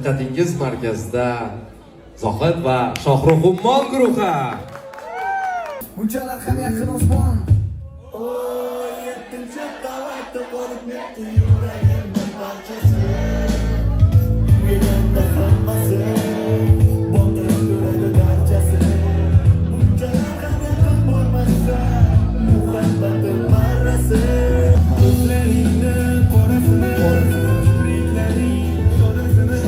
diqqatingiz markazida Zohid va Shohruh Ummon guruhi. Bunchalar ham yaqin osmon. Oy, 7-qavatda qolib netdi yuragimning parchasi. Menda hammasi, botirib yuradi barchasi. Bunchalar ham yaqin bo'lmasa, muhabbatim marrasi. Ko'zlaringni qorasini, kipriklaring sodasini,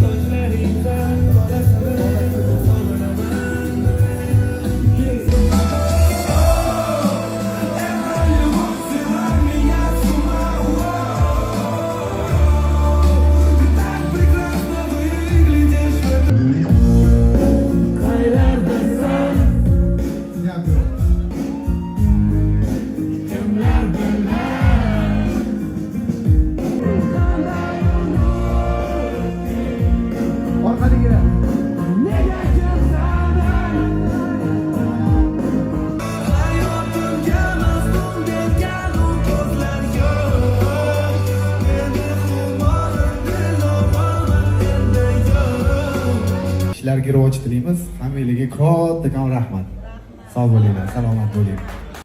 ko'zlaringdan qorasini. Ishlarga rivoj tilaymiz. Hammalarga kattakon rahmat. Sog' bo'linglar, salomat bo'linglar.